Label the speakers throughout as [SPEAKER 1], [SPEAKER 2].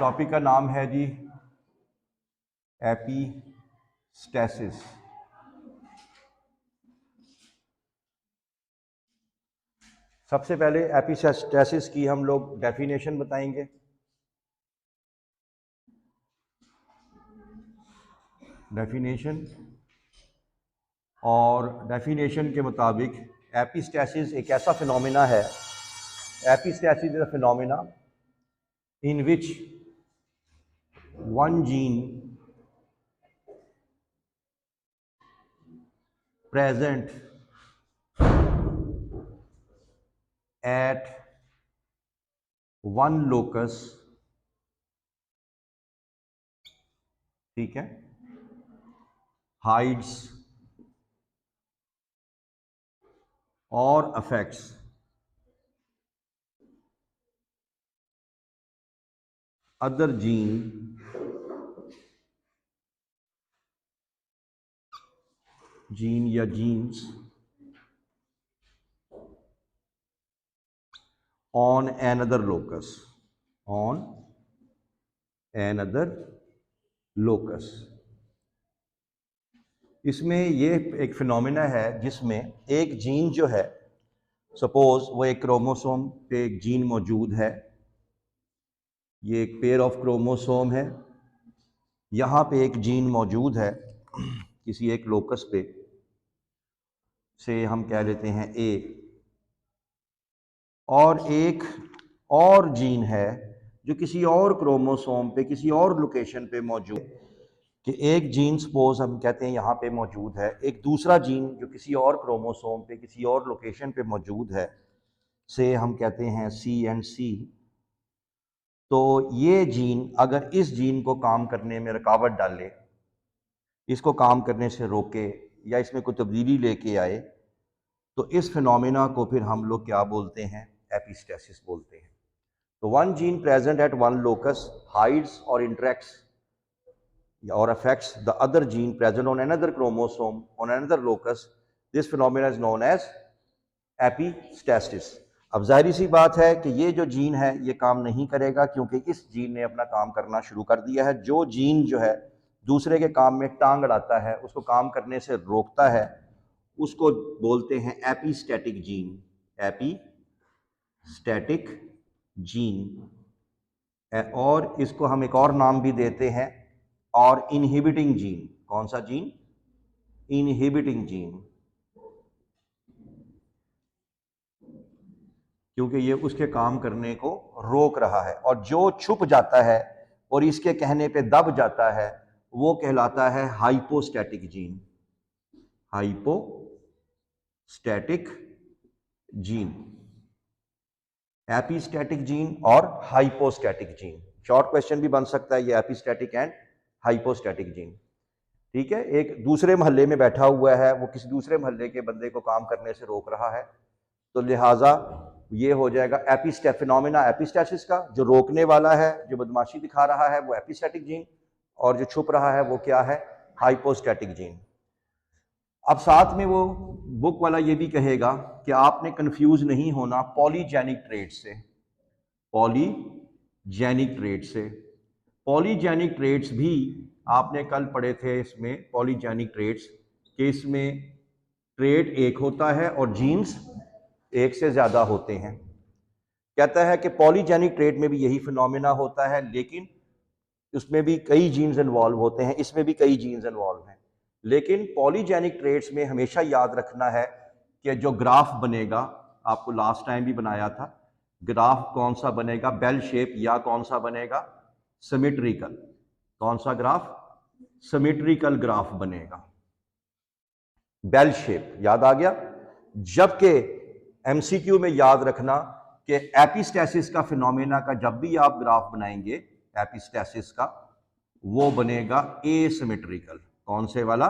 [SPEAKER 1] Topic का नाम है जी एपिस्टेसिस। सबसे पहले एपिस्टेसिस की हम लोग डेफिनेशन बताएंगे। डेफिनेशन के मुताबिक एपिस्टेसिस एक ऐसा फिनोमेना है, epistasis is a phenomena in which one gene present at one locus, ठीक है, hides or affects other gene या genes on another locus, इसमें ये एक फिनोमेना है जिसमें एक जीन जो है, सपोज वो एक क्रोमोसोम पे एक जीन मौजूद है, ये एक पेयर ऑफ क्रोमोसोम है, यहाँ पे एक जीन मौजूद है किसी एक लोकस पे, से हम कह लेते हैं ए, और एक और जीन है जो किसी और क्रोमोसोम पे किसी और लोकेशन पे मौजूद, कि एक जीन सपोज हम कहते हैं यहाँ पे मौजूद है, एक दूसरा जीन जो किसी और क्रोमोसोम पे किसी और लोकेशन पे मौजूद है, से हम कहते हैं सी एंड सी। तो ये जीन अगर इस जीन को काम करने में रुकावट डाले, इसको काम करने से रोके या इसमें कोई तब्दीली लेके आए, तो इस फिनोमेना को फिर हम लोग क्या बोलते हैं? एपिस्टेसिस बोलते हैं। तो one gene present at one locus hides और interacts or affects the other gene present on another chromosome on another locus. This phenomena is known as epistasis. अब जाहिर सी बात है कि ये जो जीन है ये काम नहीं करेगा, क्योंकि इस जीन ने अपना काम करना शुरू कर दिया है। जो जीन जो है दूसरे के काम में टांग अड़ाता है, उसको काम करने से रोकता है, उसको बोलते हैं एपिस्टैटिक जीन। एपिस्टैटिक जीन, और इसको हम एक और नाम भी देते हैं और इनहिबिटिंग जीन। कौन सा जीन? इनहिबिटिंग जीन, क्योंकि ये उसके काम करने को रोक रहा है। और जो छुप जाता है और इसके कहने पे दब जाता है वो कहलाता है hypostatic gene. Hypostatic gene, epistatic gene और हाइपोस्टैटिक जीन। शॉर्ट क्वेश्चन भी बन सकता है ये, एपिस्टैटिक एंड हाइपोस्टैटिक जीन। ठीक है, एक दूसरे मोहल्ले में बैठा हुआ है, वो किसी दूसरे मोहल्ले के बंदे को काम करने से रोक रहा है, तो लिहाजा ये हो जाएगा फिनोमेना एपिस्टेसिस का। जो रोकने वाला है, जो बदमाशी दिखा रहा है, वो एपिस्टैटिक जीन, और जो छुप रहा है वो क्या है? Hypostatic gene. अब साथ में वो बुक वाला ये भी कहेगा कि आपने कंफ्यूज नहीं होना पॉलीजेनिक ट्रेट से। पॉलीजेनिक ट्रेट्स भी आपने कल पढ़े थे इसमें, पॉलीजेनिक ट्रेट्स, कि इसमें ट्रेट एक होता है और जीन्स एक से ज्यादा होते हैं। कहता है कि पॉलीजेनिक ट्रेट में भी यही फिनोमेना होता है, लेकिन उसमें भी कई जीन्स इन्वॉल्व होते हैं, इसमें भी कई जीन्स इन्वॉल्व हैं। लेकिन पॉलीजेनिक ट्रेट्स में हमेशा याद रखना है कि जो ग्राफ बनेगा, आपको लास्ट टाइम भी बनाया था, ग्राफ कौन सा बनेगा? बेल शेप, या कौन सा बनेगा? सिमेट्रिकल। कौन सा ग्राफ? सिमेट्रिकल ग्राफ बनेगा, बेल शेप। याद आ गया? जबकि एमसीक्यू में याद रखना कि एपिस्टेसिस का फिनोमेना का जब भी आप ग्राफ बनाएंगे एपिस्टेसिस का, वो बनेगा एसिमेट्रिकल। कौन से वाला?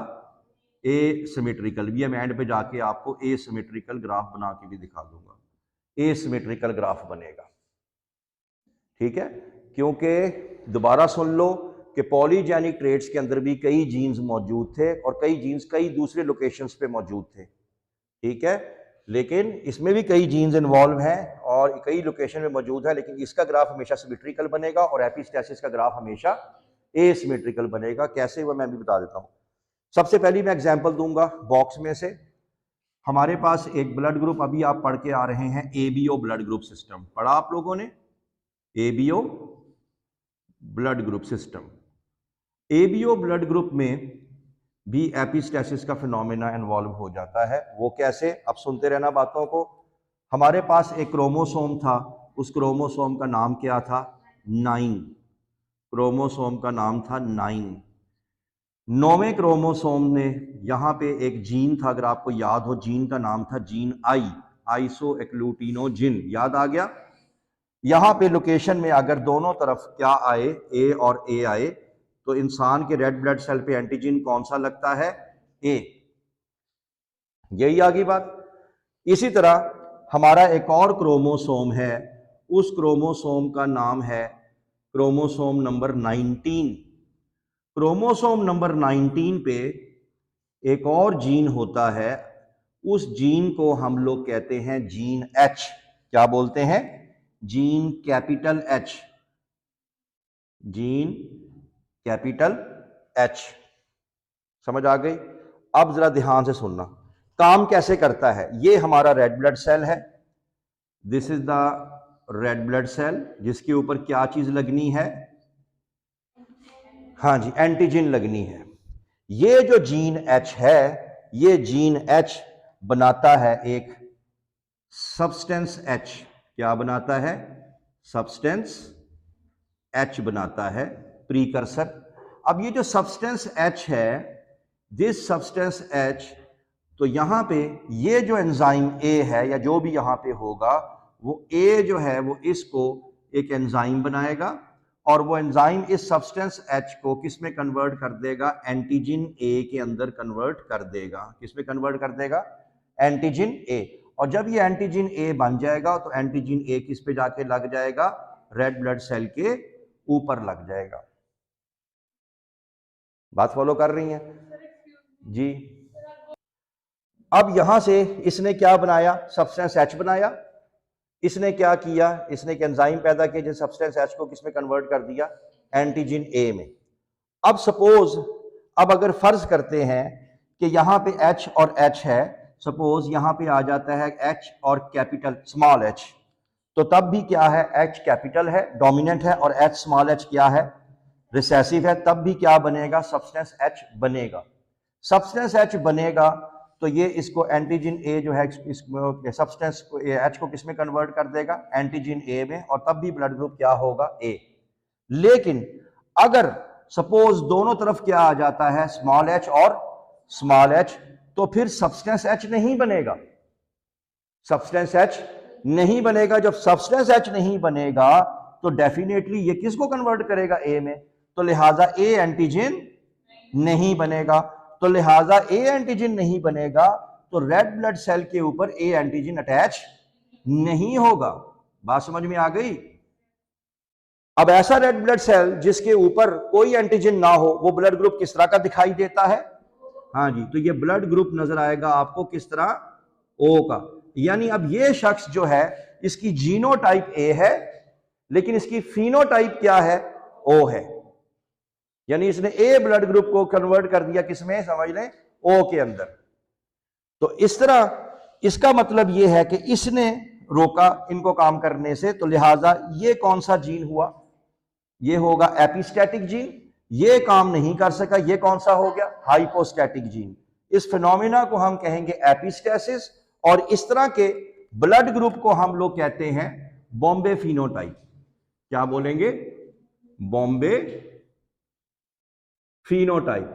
[SPEAKER 1] एसिमेट्रिकल। भी मैं एंड पे जाके आपको एसिमेट्रिकल ग्राफ बना के भी दिखा दूंगा। एसिमेट्रिकल ग्राफ बनेगा, ठीक है, क्योंकि दोबारा सुन लो कि पॉलीजेनिक ट्रेट्स के अंदर भी कई जीन्स मौजूद थे और कई जीन्स कई दूसरे लोकेशंस पे मौजूद थे, ठीक है, लेकिन इसमें भी कई जीन्स इन्वॉल्व हैं और कई लोकेशन में मौजूद है, लेकिन इसका ग्राफ हमेशा सिमेट्रिकल बनेगा और एपिस्टेसिस का ग्राफ हमेशा एसिमेट्रिकल बनेगा। कैसे वो मैं भी बता देता हूँ। सबसे पहली मैं एग्जांपल दूंगा बॉक्स में से। हमारे पास एक ब्लड ग्रुप अभी आप पढ़ के आ रहे हैं, एबीओ ब्लड ग्रुप सिस्टम पढ़ा आप लोगों ने, ABO blood group system. ABO blood group में भी एपिस्टेसिस का फिनोमेना इन्वॉल्व हो जाता है। वो कैसे, अब सुनते रहना बातों को। हमारे पास एक क्रोमोसोम था, उस क्रोमोसोम का नाम क्या था, 9। क्रोमोसोम का नाम था 9। 9वें क्रोमोसोम ने यहाँ पे एक जीन था, अगर आपको याद हो, जीन का नाम था जीन आई, आइसोएग्लूटिनोजिन, याद आ गया। यहाँ पे लोकेशन में अगर दोनों तरफ क्या आए, ए और ए आए, तो इंसान के रेड ब्लड सेल पे एंटीजन कौन सा लगता है, ए। यही आ गई बात। इसी तरह हमारा एक और क्रोमोसोम है, उस क्रोमोसोम का नाम है क्रोमोसोम नंबर 19। क्रोमोसोम नंबर 19 पे एक और जीन होता है, उस जीन को हम लोग कहते हैं जीन एच। क्या बोलते हैं, gene capital H, gene capital H. समझ आ गई। अब जरा ध्यान से सुनना, काम कैसे करता है। ये हमारा रेड ब्लड सेल है, this is the red blood cell, जिसके ऊपर क्या चीज लगनी है, हाँ जी, एंटीजन लगनी है। ये जो जीन एच है, ये जीन एच बनाता है एक सब्सटेंस एच। क्या बनाता है, सब्सटेंस एच बनाता है, प्रीकर्सर। अब ये जो सब्सटेंस एच है, दिस सब्सटेंस एच, तो यहां पे ये जो एंजाइम ए है या जो भी यहां पे होगा, वो ए जो है वो इसको एक एंजाइम बनाएगा और वो एंजाइम इस सब्सटेंस एच को किस में कन्वर्ट कर देगा, एंटीजन ए के अंदर कन्वर्ट कर देगा। किस में कन्वर्ट कर देगा, एंटीजन ए। और जब ये एंटीजन ए बन जाएगा तो एंटीजन ए किस पे जाके लग जाएगा, रेड ब्लड सेल के ऊपर लग जाएगा। बात फॉलो कर रही हैं जी। अब यहां से इसने क्या बनाया, सब्सटेंस एच बनाया। इसने क्या किया, इसने एक एंजाइम पैदा किया जिस सब्सटेंस एच को किसमें कन्वर्ट कर दिया, एंटीजन ए में। अब सपोज, अब अगर फर्ज करते हैं कि यहां पे एच और एच है, सपोज यहां पे आ जाता है एच और कैपिटल स्मॉल एच, तो तब भी क्या है, एच कैपिटल है, डोमिनेंट है, और एच स्मॉल एच क्या है, रिसेसिव है, तब भी क्या बनेगा, सब्सटेंस एच बनेगा। सब्सटेंस एच बनेगा तो ये इसको एंटीजन ए जो है सब्सटेंस को एच को किस में कन्वर्ट कर देगा, एंटीजन ए में, और तब भी ब्लड ग्रुप क्या होगा, ए। लेकिन अगर सपोज दोनों तरफ क्या आ जाता है, स्मॉल एच और स्मॉल एच, तो फिर सब्सटेंस एच नहीं बनेगा, सब्सटेंस एच नहीं बनेगा। जब सब्सटेंस एच नहीं बनेगा तो डेफिनेटली ये किसको कन्वर्ट करेगा, ए में, तो लिहाजा ए एंटीजन नहीं बनेगा। तो लिहाजा ए एंटीजन नहीं बनेगा तो रेड ब्लड सेल के ऊपर ए एंटीजन अटैच नहीं होगा। बात समझ में आ गई। अब ऐसा रेड ब्लड सेल जिसके ऊपर कोई एंटीजन ना हो, वो ब्लड ग्रुप किस तरह का दिखाई देता है, हाँ जी, तो ये ब्लड ग्रुप नजर आएगा आपको किस तरह, ओ का। यानी अब ये शख्स जो है, इसकी जीनोटाइप ए है लेकिन इसकी फिनोटाइप क्या है, ओ है। यानी इसने ए ब्लड ग्रुप को कन्वर्ट कर दिया किसमें, समझ लें, ओ के अंदर। तो इस तरह इसका मतलब यह है कि इसने रोका इनको काम करने से, तो लिहाजा ये कौन सा जीन हुआ, ये होगा एपिस्टैटिक जीन। ये काम नहीं कर सका, ये कौन सा हो गया, हाइपोस्टैटिक जीन। इस फिनोमिना को हम कहेंगे एपिस्टेसिस, और इस तरह के ब्लड ग्रुप को हम लोग कहते हैं बॉम्बे फिनोटाइप। क्या बोलेंगे, बॉम्बे फिनोटाइप।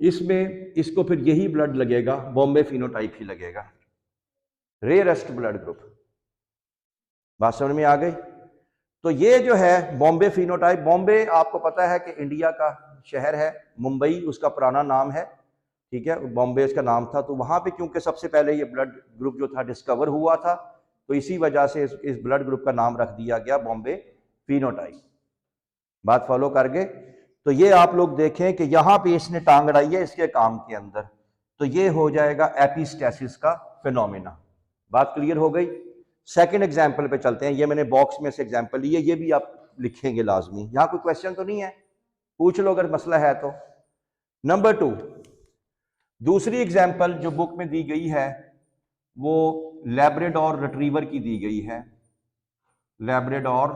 [SPEAKER 1] इसमें इसको फिर यही ब्लड लगेगा, बॉम्बे फिनोटाइप ही लगेगा, रेयरेस्ट ब्लड ग्रुप। बात समझ में आ गई। तो ये जो है बॉम्बे फिनोटाइप, बॉम्बे आपको पता है कि इंडिया का शहर है, मुंबई उसका पुराना नाम है, ठीक है, बॉम्बे इसका नाम था। तो वहां पे क्योंकि सबसे पहले ये ब्लड ग्रुप जो था डिस्कवर हुआ था, तो इसी वजह से इस ब्लड ग्रुप का नाम रख दिया गया बॉम्बे फिनोटाइप। बात फॉलो कर गए। तो ये आप लोग देखें कि यहां पे इसने टांग अड़ाई है इसके काम के अंदर, तो ये हो जाएगा एपिस्टेसिस का फिनोमेना। बात क्लियर हो गई। सेकंड एग्जांपल पे चलते हैं। ये मैंने बॉक्स में से एग्जांपल लिए, ये भी आप लिखेंगे लाजमी। यहां कोई क्वेश्चन तो नहीं है, पूछ लो अगर मसला है तो। नंबर 2, दूसरी एग्जांपल जो बुक में दी गई है वो लैब्राडोर रिट्रीवर की दी गई है। लैब्राडोर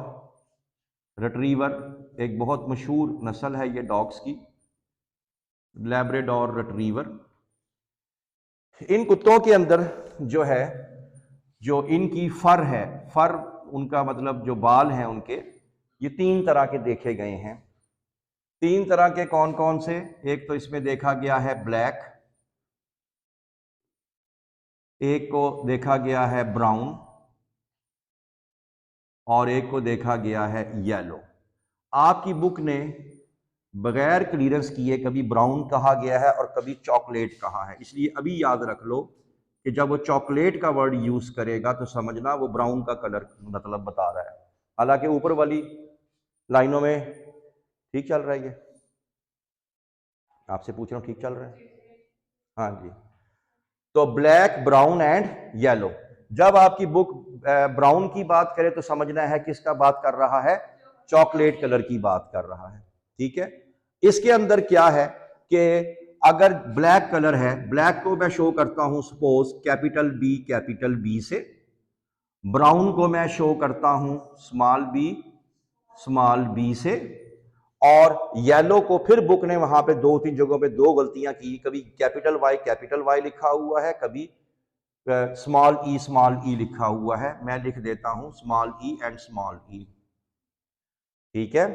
[SPEAKER 1] रिट्रीवर एक बहुत मशहूर नस्ल है ये डॉग्स की, लैब्राडोर रिट्रीवर। इन कुत्तों के अंदर जो है, जो इनकी फर है, फर उनका मतलब जो बाल हैं उनके, ये 3 तरह के देखे गए हैं। 3 तरह के कौन कौन से? एक तो इसमें देखा गया है ब्लैक, एक को देखा गया है ब्राउन, और एक को देखा गया है येलो। आपकी बुक ने बगैर क्लियरेंस किए कभी ब्राउन कहा गया है और कभी चॉकलेट कहा है, इसलिए अभी याद रख लो कि जब वो चॉकलेट का वर्ड यूज करेगा तो समझना वो ब्राउन का कलर मतलब बता रहा है। हालांकि ऊपर वाली लाइनों में ठीक चल रहा है, ये आपसे पूछ रहा हूं, ठीक चल रहा है? हाँ जी। तो ब्लैक, ब्राउन एंड येलो। जब आपकी बुक ब्राउन की बात करे तो समझना है किसका बात कर रहा है? चॉकलेट कलर की बात कर रहा है। ठीक है। इसके अंदर क्या है कि अगर ब्लैक कलर है, ब्लैक को मैं शो करता हूं सपोज कैपिटल बी से, ब्राउन को मैं शो करता हूं स्मॉल बी से, और येलो को फिर बुक ने वहां पे 2-3 जगहों पे 2 गलतियां की, कभी कैपिटल वाई लिखा हुआ है, कभी स्मॉल ई लिखा हुआ है। मैं लिख देता हूं स्मॉल ई एंड स्मॉल ई। ठीक है।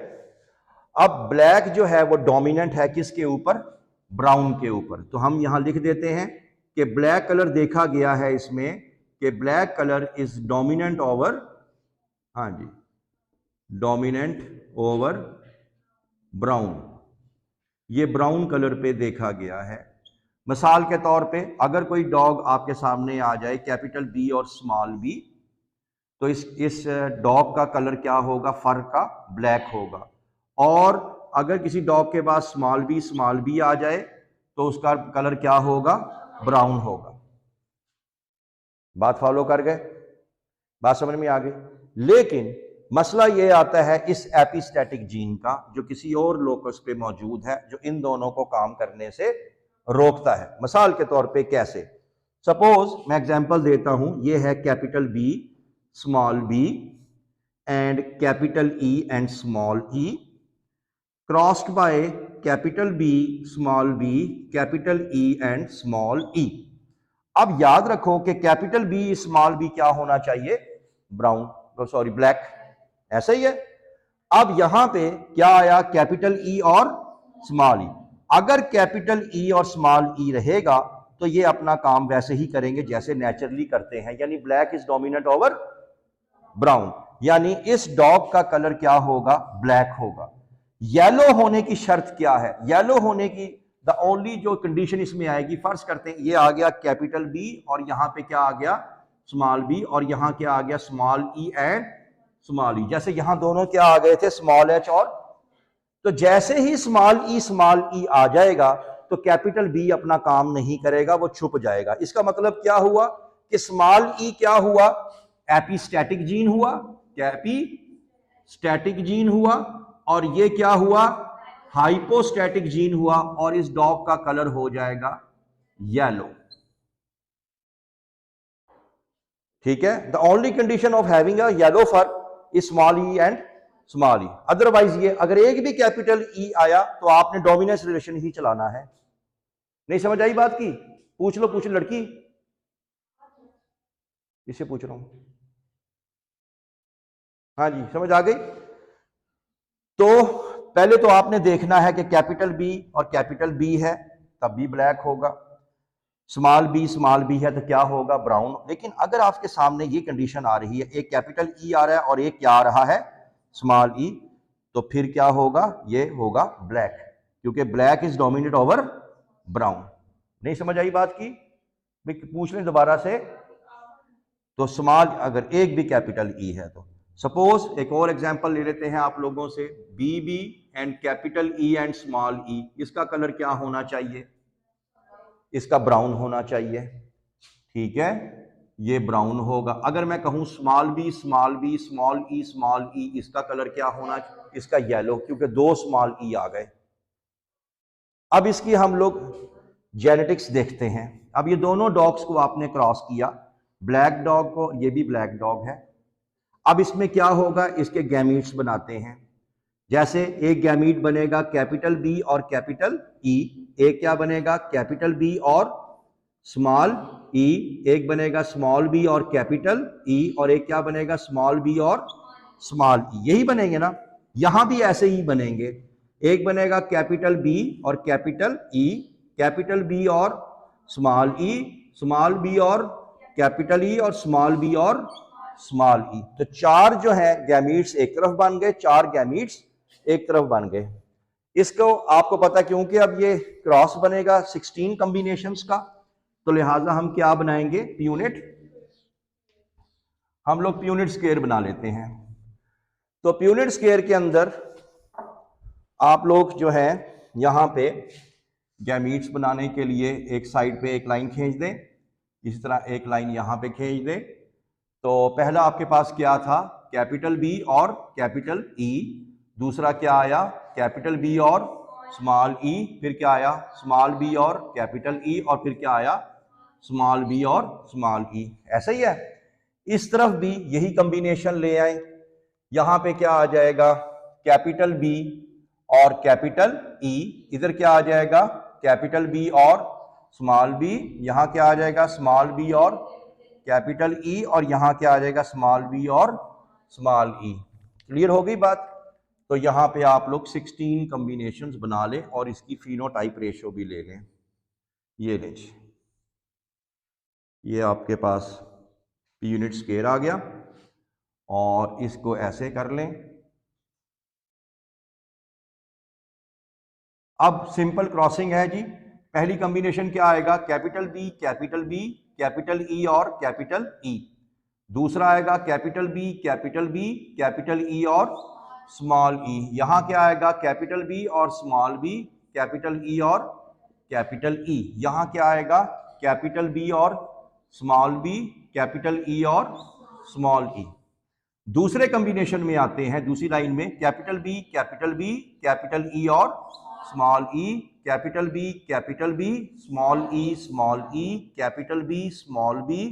[SPEAKER 1] अब ब्लैक जो है वो डोमिनेंट है किसके ऊपर? ब्राउन के ऊपर। तो हम यहां लिख देते हैं कि ब्लैक कलर देखा गया है इसमें कि black colour is dominant over, हाँ जी, डोमिनेंट ओवर ब्राउन। ये ब्राउन कलर पे देखा गया है। मिसाल के तौर पे अगर कोई डॉग आपके सामने आ जाए कैपिटल बी और स्मॉल बी, तो इस डॉग का कलर क्या होगा? फर का ब्लैक होगा। और अगर किसी डॉग के पास स्मॉल बी आ जाए तो उसका कलर क्या होगा? ब्राउन होगा। बात फॉलो कर गए? बात समझ में आ गई? लेकिन मसला ये आता है इस एपिस्टैटिक जीन का, जो किसी और लोकस पे मौजूद है, जो इन दोनों को काम करने से रोकता है। मिसाल के तौर पे कैसे? सपोज मैं एग्जांपल देता हूं, ये है capital B, small B and capital E and small E, crossed by capital B, small B, capital E and small E. अब याद रखो कि कैपिटल बी स्मॉल बी क्या होना चाहिए? ब्राउन, सॉरी ब्लैक, ऐसा ही है। अब यहां पे क्या आया? कैपिटल ई और स्मॉल ई। अगर कैपिटल ई और स्मॉल ई रहेगा तो ये अपना काम वैसे ही करेंगे जैसे नेचुरली करते हैं, यानी black is dominant over brown, यानी इस डॉग का कलर क्या होगा? ब्लैक होगा। येलो होने की शर्त क्या है? येलो होने की द ओनली जो कंडीशन इसमें आएगी, फर्ज करते हैं ये आ गया कैपिटल बी और यहां पे क्या आ गया? स्मॉल बी, और यहां क्या आ गया? स्मॉल ई एंड स्मॉल ई। जैसे यहां दोनों क्या आ गए थे? स्मॉल एच और, तो जैसे ही स्मॉल ई आ जाएगा तो कैपिटल बी अपना काम नहीं करेगा, वो छुप जाएगा। इसका मतलब क्या हुआ कि स्मॉल ई क्या हुआ? एपिस्टैटिक जीन हुआ, एपिस्टैटिक जीन हुआ, और ये क्या हुआ? हाइपोस्टैटिक जीन हुआ, और इस डॉग का कलर हो जाएगा येलो। ठीक है। The only condition of having a yellow fur is small E and small E. Otherwise ये अगर एक भी कैपिटल ई आया तो आपने डोमिनेंस रिलेशन ही चलाना है। नहीं समझ आई बात की? पूछ लो लड़की, इसे पूछ रहा हूं। हाँ जी, समझ आ गई? तो पहले तो आपने देखना है कि कैपिटल बी और कैपिटल बी है तब भी ब्लैक होगा, स्मॉल बी है तो क्या होगा? ब्राउन। लेकिन अगर आपके सामने ये कंडीशन आ रही है, एक कैपिटल ई आ रहा है और एक क्या आ रहा है? स्मॉल ई, तो फिर क्या होगा? ये होगा ब्लैक, क्योंकि black is dominate over brown. नहीं समझ आई बात की? पूछ लें दोबारा से। तो स्मॉल अगर एक भी कैपिटल ई है तो सपोज एक और एग्जांपल ले लेते हैं आप लोगों से, B and capital E and small E, इसका कलर क्या होना चाहिए? इसका ब्राउन होना चाहिए। ठीक है, ये ब्राउन होगा। अगर मैं कहूं small B small B small E, इसका कलर क्या होना, इसका येलो, क्योंकि 2 स्मॉल ई आ गए। अब इसकी हम लोग जेनेटिक्स देखते हैं। अब ये दोनों डॉग्स को आपने क्रॉस किया, ब्लैक डॉग को, ये भी ब्लैक डॉग है। अब इसमें क्या होगा, इसके गैमीट्स बनाते हैं। जैसे एक गैमीट बनेगा कैपिटल बी और कैपिटल ई, एक क्या बनेगा कैपिटल बी और स्मॉल ई, एक बनेगा स्मॉल बी और कैपिटल ई, और एक क्या बनेगा स्मॉल बी और स्मॉल ई। यही बनेंगे ना, यहां भी ऐसे ही बनेंगे। एक बनेगा कैपिटल बी और कैपिटल ई, कैपिटल बी और स्मॉल ई, स्मॉल बी और कैपिटल ई, और स्मॉल बी और स्मॉल ई। तो 4 जो है गैमीट्स एक तरफ बन गए, 4 गैमीट्स एक तरफ बन गए। इसको आपको पता, क्योंकि अब ये क्रॉस बनेगा 16 कॉम्बिनेशंस का, तो लिहाजा हम क्या बनाएंगे, प्यूनिट, हम लोग प्यूनिट स्क्वायर बना लेते हैं। तो प्यूनिट स्क्वायर के अंदर आप लोग जो है यहां पे गैमीट्स बनाने के लिए एक साइड पे एक लाइन खींच दें, इसी तरह एक लाइन यहां पे खींच दें। तो पहला आपके पास क्या था, कैपिटल बी और कैपिटल ई, दूसरा क्या आया कैपिटल बी और स्मॉल ई, फिर क्या आया स्मॉल बी और कैपिटल ई, और फिर क्या आया स्मॉल बी और स्मॉल ई। ऐसा ही है, इस तरफ भी यही कॉम्बिनेशन ले आए। यहां पे क्या आ जाएगा कैपिटल बी और कैपिटल ई, इधर क्या आ जाएगा कैपिटल बी और स्मॉल बी, यहां क्या आ जाएगा स्मॉल बी और कैपिटल ई, और यहां क्या आ जाएगा स्मॉल बी और स्मॉल ई। क्लियर हो गई बात। तो यहां पे आप लोग 16 कॉम्बिनेशंस बना लें और इसकी फिनोटाइप रेशियो भी ले लें। ये लें, ये आपके पास यूनिट स्क्वायर आ गया, और इसको ऐसे कर लें। अब सिंपल क्रॉसिंग है जी। पहली कॉम्बिनेशन क्या आएगा कैपिटल बी कैपिटल ई और कैपिटल ई, दूसरा आएगा कैपिटल बी कैपिटल ई और स्मॉल ई। यहां क्या आएगा कैपिटल बी और स्मॉल बी, कैपिटल ई और कैपिटल ई। यहां क्या आएगा कैपिटल बी और स्मॉल बी, कैपिटल ई और स्मॉल ई। दूसरे कॉम्बिनेशन में आते हैं, दूसरी लाइन में कैपिटल बी कैपिटल ई और small E, capital B small E, capital B small B,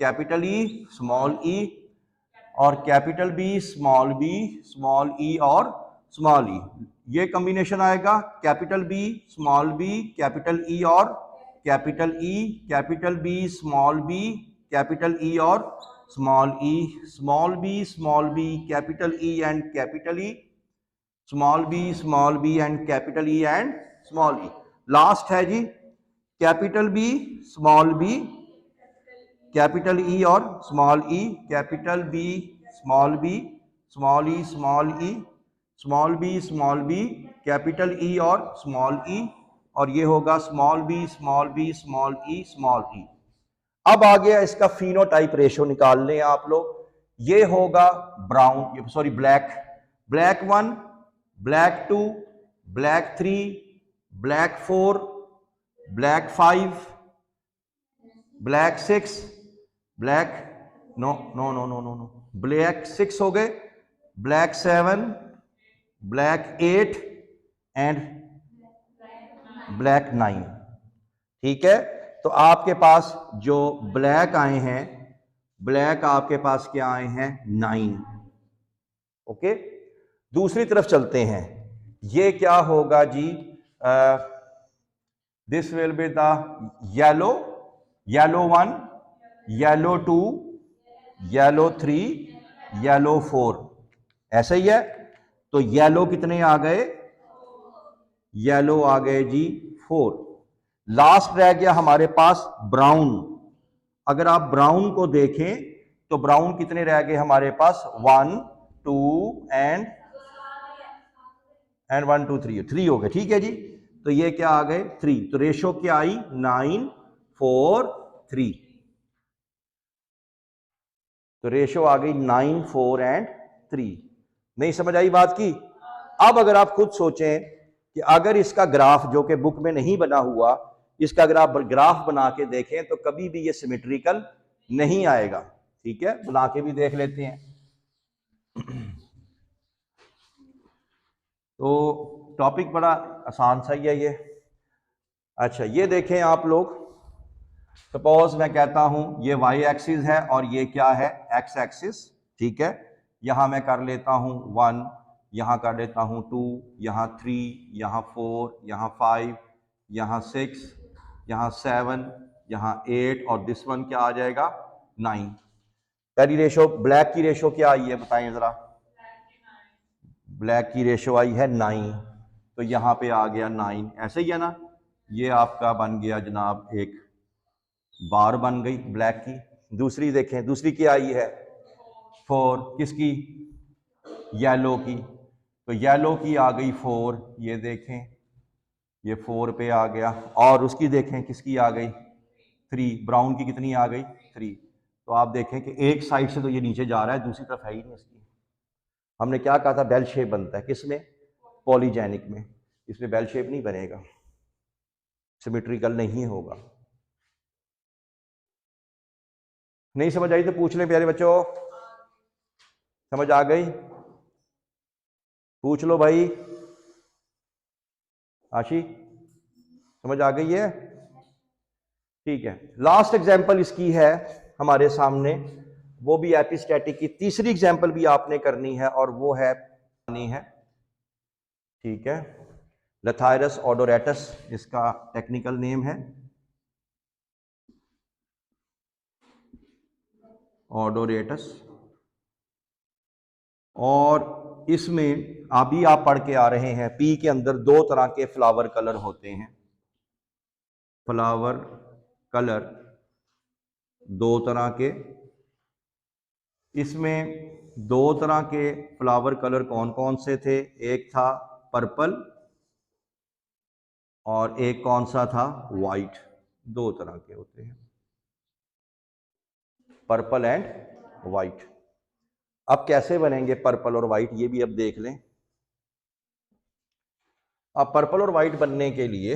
[SPEAKER 1] capital E small E, और कैपिटल बी स्मॉल ई और स्मॉल ई। ये कॉम्बिनेशन आएगा capital B small B, capital E और capital E, capital B small B, capital E और small E, small B capital E and capital E, small B and capital E and small E. Last है जी capital B small B, capital E और small E, capital B small E, small B capital E और small E, और ये होगा small B small E. अब आ गया इसका फिनोटाइप रेशियो निकाल लें आप लोग। ये होगा brown, sorry black, black 1, black 2, black 3, black 4, black 5, black 6, black black 6 हो गए, ब्लैक 7, ब्लैक 8 एंड ब्लैक 9। ठीक है, तो आपके पास जो ब्लैक आए हैं, ब्लैक आपके पास क्या आए हैं 9। ओके, दूसरी तरफ चलते हैं। ये क्या होगा जी, this will be the yellow 1, yellow 2, yellow 3, yellow 4। ऐसा ही है। तो येलो कितने आ गए, येलो आ गए जी 4। लास्ट रह गया हमारे पास ब्राउन। अगर आप ब्राउन को देखें तो ब्राउन कितने रह गए हमारे पास 1, 2 एंड 1, 2, 3 हो गए। ठीक है जी, तो ये क्या आ गए 3। तो रेशो क्या आई 9, 4, 3। तो रेशो आ गई 9, 4 एंड 3। नहीं समझ आई बात की। अब अगर आप खुद सोचें कि अगर इसका ग्राफ जो कि बुक में नहीं बना हुआ, इसका अगर आप ग्राफ बना के देखें तो कभी भी ये सिमेट्रिकल नहीं आएगा। ठीक है, बना के भी देख लेते हैं। तो टॉपिक बड़ा आसान सा ही है ये। अच्छा, ये देखें आप लोग, सपोज मैं कहता हूं ये y एक्सिस है और ये क्या है, x एक्सिस। ठीक है, यहां मैं कर लेता हूं 1, यहां कर लेता हूं 2, यहां 3, यहां 4, यहां 5, यहां 6, यहां 7, यहां 8 और दिस वन क्या आ जाएगा 9। पहली रेशो ब्लैक की रेशो क्या आई है बताएं जरा। ब्लैक की रेशो आई है 9, तो यहां पे आ गया 9, ऐसे ही है ना। ये आपका बन गया जनाब एक बार बन गई ब्लैक की। दूसरी देखें, दूसरी क्या आई है 4, किसकी, येलो की। तो येलो की आ गई 4, ये देखें ये 4 पे आ गया। और उसकी देखें किसकी आ गई 3, ब्राउन की कितनी आ गई 3। तो आप देखें कि एक साइड से तो ये नीचे जा रहा है, दूसरी तरफ है ही नहीं इसकी। हमने क्या कहा था, बेल शेप बनता है किसमें, पॉलीजेनिक में। इसमें बेल शेप नहीं बनेगा, सिमेट्रिकल नहीं होगा। नहीं समझ आई तो पूछ लें प्यारे बच्चों, समझ आ गई पूछ लो भाई। आशी समझ आ गई है, ठीक है। लास्ट एग्जांपल इसकी है हमारे सामने, वो भी एपिस्टैटिक की। तीसरी एग्जांपल भी आपने करनी है और वो है पानी है। ठीक है, लथायरस ओडोरेटस इसका टेक्निकल नेम है, ओडोरेटस। और इसमें अभी आप पढ़ के आ रहे हैं पी के अंदर 2 तरह के फ्लावर कलर होते हैं। फ्लावर कलर 2 तरह के, इसमें 2 तरह के फ्लावर कलर कौन कौन से थे, एक था पर्पल और एक कौन सा था वाइट। 2 तरह के होते हैं, पर्पल एंड वाइट। अब कैसे बनेंगे पर्पल और वाइट ये भी अब देख लें। अब पर्पल और वाइट बनने के लिए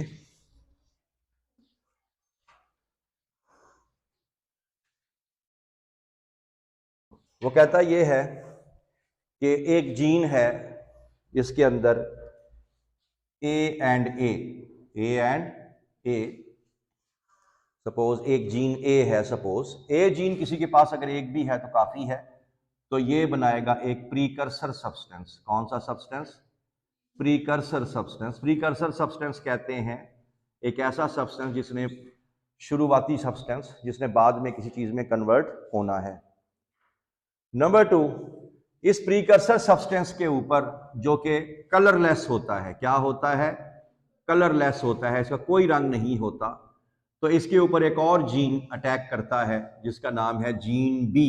[SPEAKER 1] वो कहता ये है कि एक जीन है इसके अंदर ए एंड ए, सपोज एक जीन ए है, सपोज ए जीन किसी के पास अगर एक भी है तो काफी है। तो ये बनाएगा एक प्रीकर्सर सब्सटेंस। कौन सा substance, precursor substance. Precursor substance कहते हैं एक ऐसा सब्सटेंस जिसने शुरुआती सब्सटेंस जिसने बाद में किसी चीज में कन्वर्ट होना है। नंबर 2, इस प्रीकर्सर सब्सटेंस के ऊपर जो कि कलरलेस होता है, क्या होता है, कलरलेस होता है, इसका कोई रंग नहीं होता। तो इसके ऊपर एक और जीन अटैक करता है जिसका नाम है gene B.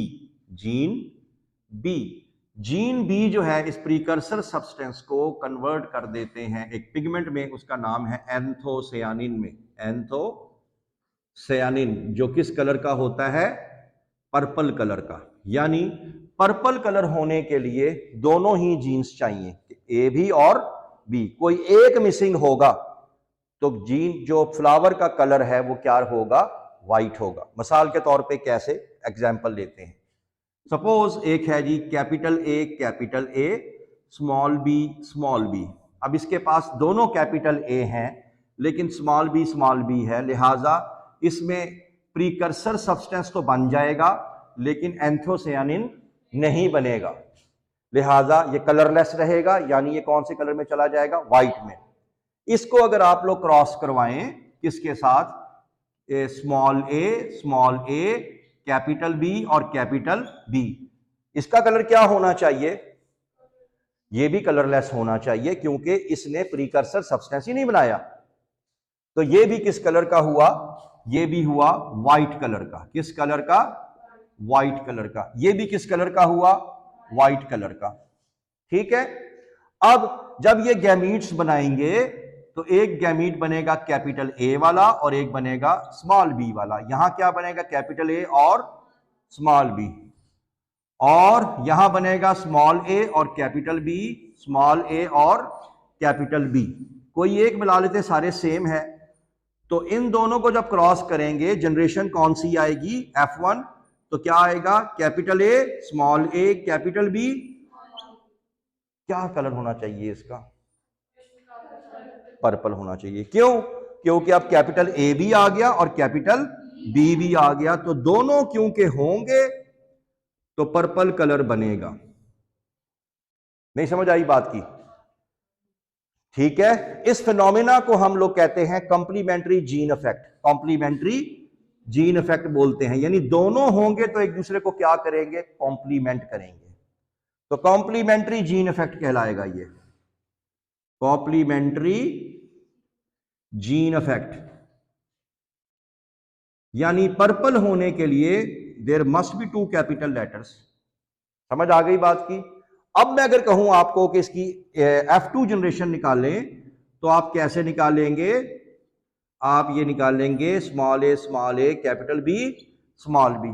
[SPEAKER 1] Gene B, gene B जो है इस प्रीकर्सर सब्सटेंस को कन्वर्ट कर देते हैं एक पिगमेंट में, उसका नाम है एंथोसियानिन में। एंथोसियानिन जो किस कलर का होता है, पर्पल कलर का। यानी पर्पल कलर होने के लिए दोनों ही जीन्स चाहिए, ए भी और बी। कोई एक मिसिंग होगा तो जीन जो फ्लावर का कलर है वो क्या होगा, वाइट होगा। मिसाल के तौर पे कैसे, एग्जांपल लेते हैं। सपोज एक है जी कैपिटल ए, स्मॉल बी। अब इसके पास दोनों कैपिटल ए हैं लेकिन स्मॉल बी है, लिहाजा इसमें प्रीकर्सर सब्सटेंस तो बन जाएगा लेकिन एंथोसियानिन नहीं बनेगा, लिहाजा ये कलरलेस रहेगा। यानी ये कौन से कलर में चला जाएगा, वाइट में। इसको अगर आप लोग क्रॉस करवाएं किसके साथ, स्मॉल ए, कैपिटल बी और कैपिटल बी, इसका कलर क्या होना चाहिए, ये भी कलरलेस होना चाहिए क्योंकि इसने प्रीकर्सर सब्सटेंस ही नहीं बनाया। तो ये भी किस कलर का हुआ, ये भी हुआ वाइट कलर का। किस कलर का, वाइट कलर का। ये भी किस कलर का हुआ, वाइट कलर का। ठीक है, अब जब ये गैमीट्स बनाएंगे तो एक गैमीट बनेगा कैपिटल ए वाला और एक बनेगा स्मॉल बी वाला। यहां क्या बनेगा, कैपिटल ए और स्मॉल बी, और यहां बनेगा स्मॉल ए और कैपिटल बी, स्मॉल ए और कैपिटल बी। कोई एक मिला लेते, सारे सेम है। तो इन दोनों को जब क्रॉस करेंगे जनरेशन कौन सी आएगी, F1। तो क्या आएगा, capital A small A capital B. क्या कलर होना चाहिए इसका, पर्पल होना चाहिए। क्यों, क्योंकि अब कैपिटल ए भी आ गया और कैपिटल बी भी आ गया, तो दोनों क्योंकि होंगे तो पर्पल कलर बनेगा। नहीं समझ आई बात की, ठीक है। इस फिनोमिना को हम लोग कहते हैं complementary gene effect, complementary gene effect बोलते हैं। यानी दोनों होंगे तो एक दूसरे को क्या करेंगे, कॉम्प्लीमेंट करेंगे, तो कॉम्प्लीमेंट्री जीन इफेक्ट कहलाएगा ये, कॉम्प्लीमेंट्री जीन इफेक्ट। यानी पर्पल होने के लिए there must be 2 capital letters. समझ आ गई बात की। अब मैं अगर कहूं आपको कि इसकी F2 जनरेशन निकालें, तो आप कैसे निकालेंगे, आप ये निकालेंगे small A capital B small B,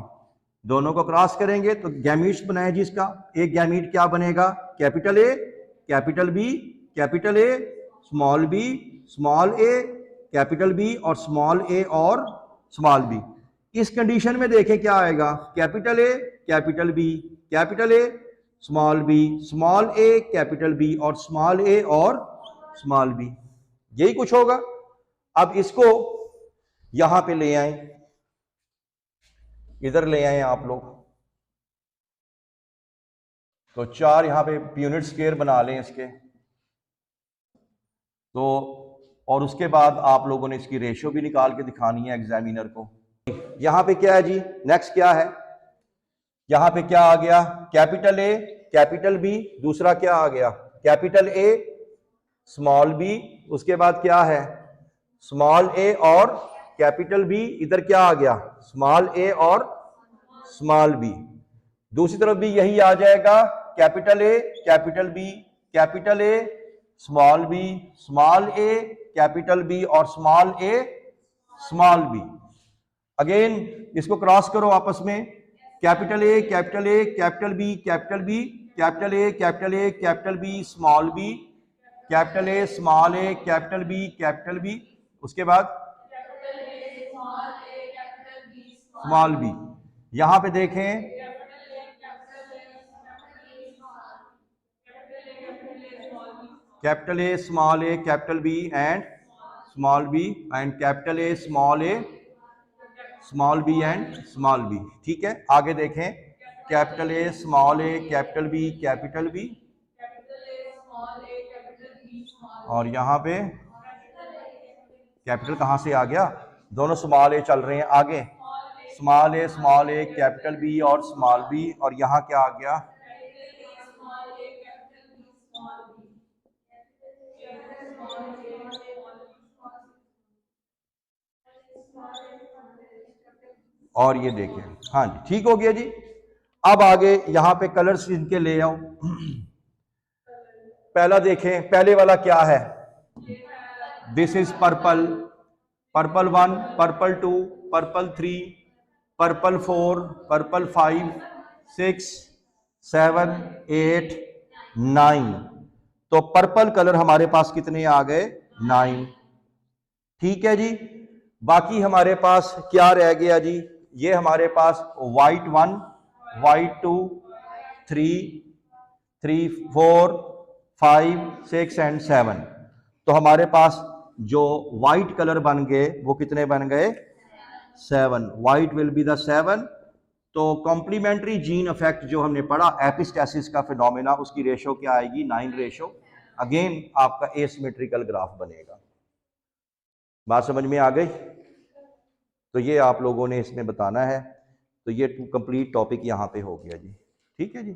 [SPEAKER 1] दोनों को क्रॉस करेंगे तो गैमीट्स बनाए जी। इसका एक गैमीट क्या बनेगा, capital A capital B capital A small A capital B और स्मॉल ए और स्मॉल बी। इस कंडीशन में देखें क्या आएगा, capital A capital B capital A small A capital B और स्मॉल ए और स्मॉल बी, यही कुछ होगा। अब इसको यहां पे ले आए, इधर ले आए आप लोग, तो 4 यहां पे यूनिट स्क्वायर बना लें इसके, तो और उसके बाद आप लोगों ने इसकी रेशियो भी निकाल के दिखानी है एग्जामिनर को। यहां पे क्या है जी, नेक्स्ट क्या है, यहां पे क्या आ गया, कैपिटल ए कैपिटल बी, दूसरा क्या आ गया, कैपिटल ए स्मॉल बी, उसके बाद क्या है स्मॉल ए और कैपिटल बी, इधर क्या आ गया स्मॉल ए और स्मॉल बी। दूसरी तरफ भी यही आ जाएगा, capital A capital B capital A small A capital B और small A small B. Again इसको क्रॉस करो आपस में, capital A capital B capital B capital A capital B small B capital A small A capital B, उसके बाद small B. यहां पे देखें capital A capital B and small B and capital A small B and small B, ठीक है। आगे देखें capital A capital B और यहां पे कैपिटल कहां से आ गया, दोनों स्मॉल ए चल रहे हैं आगे, स्मॉल ए कैपिटल बी और स्मॉल बी, और यहां क्या आ गया और ये देखें, हाँ जी ठीक हो गया जी। अब आगे यहां पे कलर्स इनके ले आओ। पहला देखें, पहले वाला क्या है, this is purple, purple 1 purple 2 purple 3 purple 4 purple 5 6 7 8 9। तो पर्पल कलर हमारे पास कितने आ गए, 9, ठीक है जी। बाकी हमारे पास क्या रह गया जी, ये हमारे पास वाइट 1 वाइट 2 3 4 5 6 एंड 7। तो हमारे पास जो वाइट कलर बन गए वो कितने बन गए, 7, वाइट विल बी द 7। तो कॉम्प्लीमेंट्री जीन इफेक्ट जो हमने पढ़ा एपिस्टेसिस का फिनोमेना, उसकी रेशो क्या आएगी, 9 रेशो। अगेन आपका एसिमेट्रिकल ग्राफ बनेगा। बात समझ में आ गई, तो ये आप लोगों ने इसमें बताना है। तो ये कंप्लीट टॉपिक यहाँ पे हो गया जी, ठीक है जी।